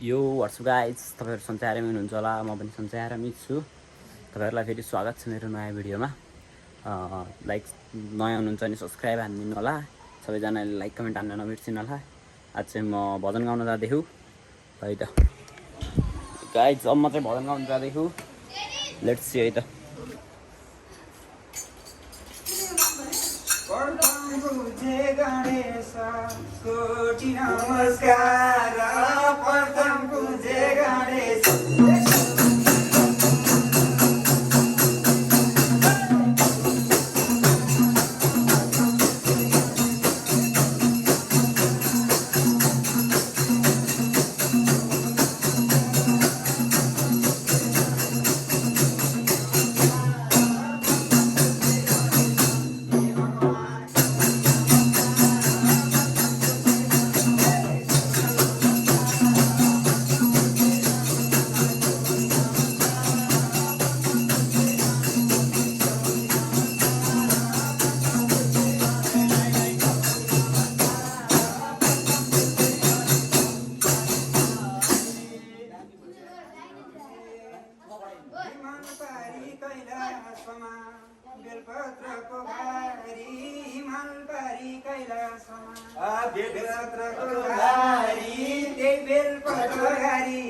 यो WhatsApp guys तपाईँहरू सन्चै आरामै हुनुहुन्छ होला। म पनि सन्चै आरामै छु। तपाईँहरूलाई फेरि स्वागत छ मेरो नयाँ भिडियोमा। लाइक नयाँ हुनुहुन्छ भने सब्सक्राइब हानिदिनु होला। सबैजनाले लाइक कमेन्ट हान्न नबिर्सिनु होला। आज चाहिँ म भजन गाउन जाँदैछु है त गाइज। अब म चाहिँ भजन गाउन जाँदैछु। लेट्स सी है त। कोटि नमस्कार प्रथम पूजे गणेश बेलपत्रको भारी हिमाल पारी कैलासमा बेलपत्रको भारी त्यही बेलपत्र घारी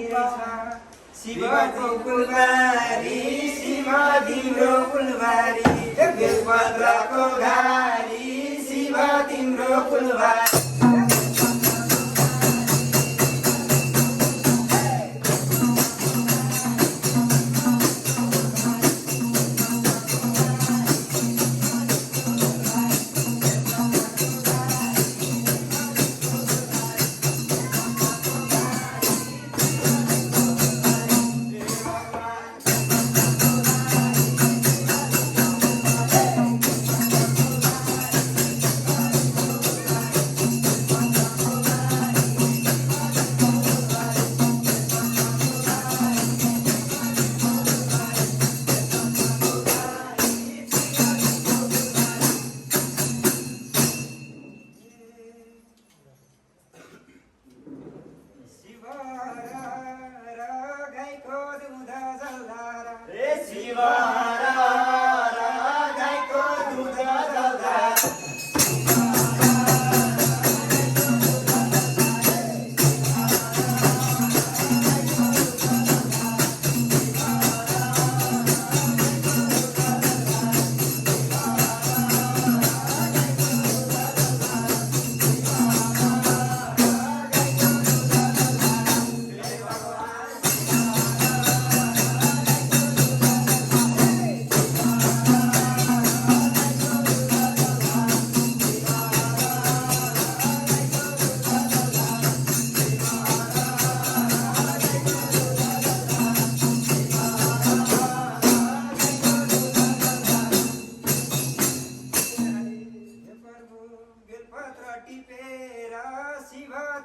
शिवको फुलबारी शिव तिम्रो फुलबारी बेलपत्रको घारी शिव तिम्रो फुलबारी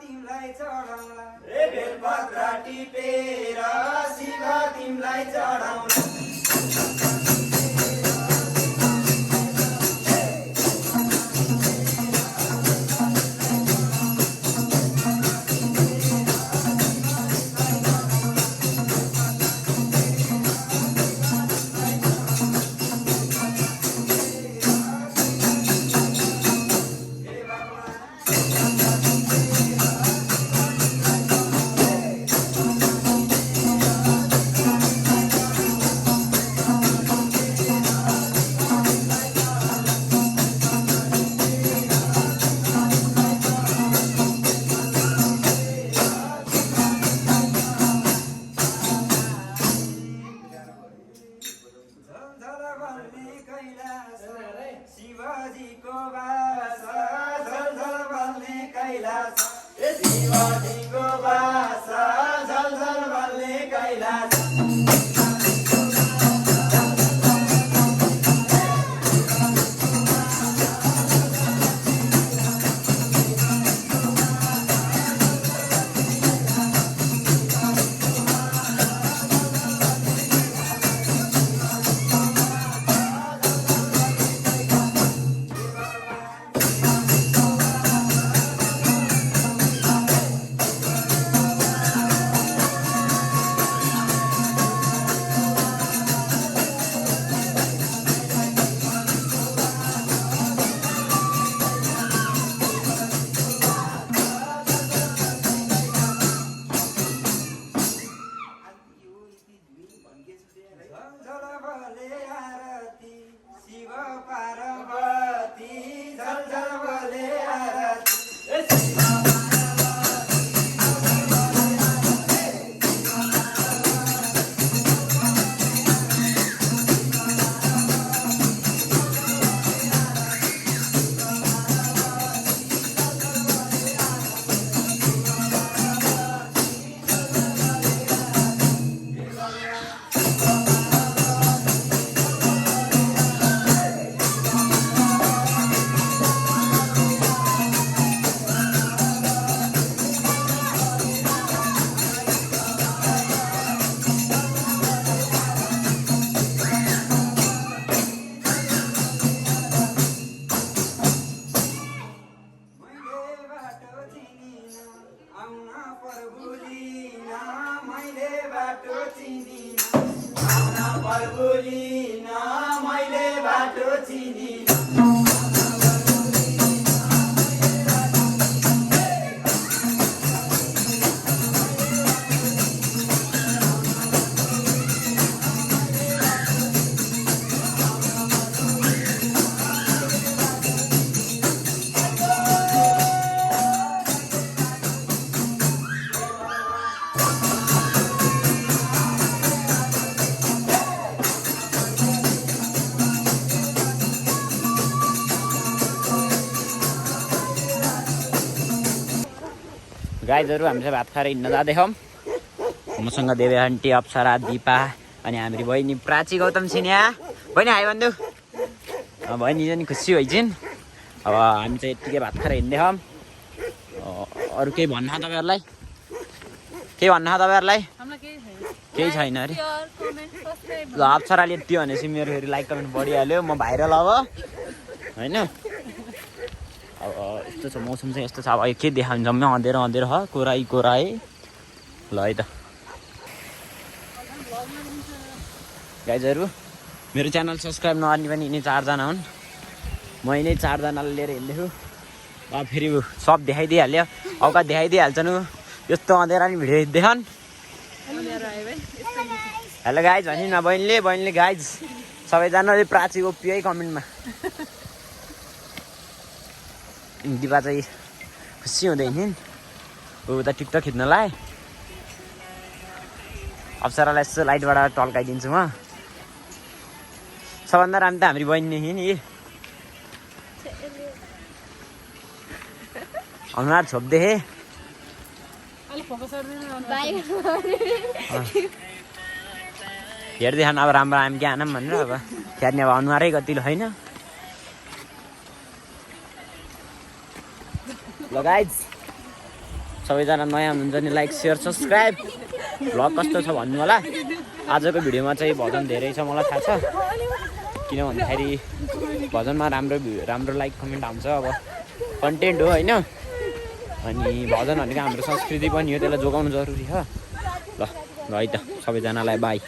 तिमलाई चढाउला बेलपत्र टिपेर शिव तिमलाई चढाउला शिवजीको बास झलझल बल्ने कैलाश शिवजीको बास झलझल बल्ने कैलाश बाटो चिनिन आउन पर्बुलिन मैले बाटो चिनिन गाइजहरू हामी चाहिँ भात खाएर हिँड्न जाँदैछौँ मसँग देवे आन्टी अप्सरा दिपा अनि हाम्रो बहिनी प्राची गौतम छिन्या बहिनी हाई भन्नु बहिनी चाहिँ खुसी भइछन् अब हामी चाहिँ यत्तिकै भात खाएर हिँड्दैछौँ अरू केही भन्नु तपाईँहरूलाई केही भन्नु तपाईँहरूलाई केही छैन अरे ल अप्सराले यति भनेपछि मेरो फेरि लाइक कमेन्ट बढिहाल्यो म भाइरल अब होइन अब यस्तो छ मौसम चाहिँ यस्तो छ अब के देखाउनु जम्मै अँधेरो अँधेरो छ कोराई ल है त गाइजहरू मेरो च्यानल सब्सक्राइब नगर्ने पनि यिनी 4 जना हुन् म यिनै 4 जनालाई लिएर हिँड्दैछु अब फेरि सब देखाइदिइहाल्यो औकात देखाइदिइहाल्छ नि यस्तो अँधेरा नि भिडियो देखाउन् हेलो गाइज भनि न बहिनीले गाइज सबैजनाले प्राचीको पिए कमेन्टमा दिपा चाहिँ खुसी हुँदै हिँड्ने उता टिकटक खिच्नलाई अप्सरालाई यसो लाइटबाट टल्काइदिन्छु म सबभन्दा राम्रो त हाम्रो बहिनी नि अनुहार छोप्दै हेर्दै खानु अब राम्रो आम कि आनम भनेर अब हेर्ने अब अनुहारै कतिले होइन ल गाइज सबैजना नयाँ हुनुहुन्छ नि लाइक सेयर सब्सक्राइब भ्लग कस्तो छ भन्नु होला आजको भिडियोमा चाहिँ भजन धेरै छ मलाई थाहा छ किन भन्दाखेरि भजनमा राम्रो लाइक कमेन्ट आउँछ अब कन्टेन्ट हो होइन अनि भजन भनेको हाम्रो संस्कृति पनि हो त्यसलाई जोगाउनु जरुरी छ ल है त सबैजनालाई बाई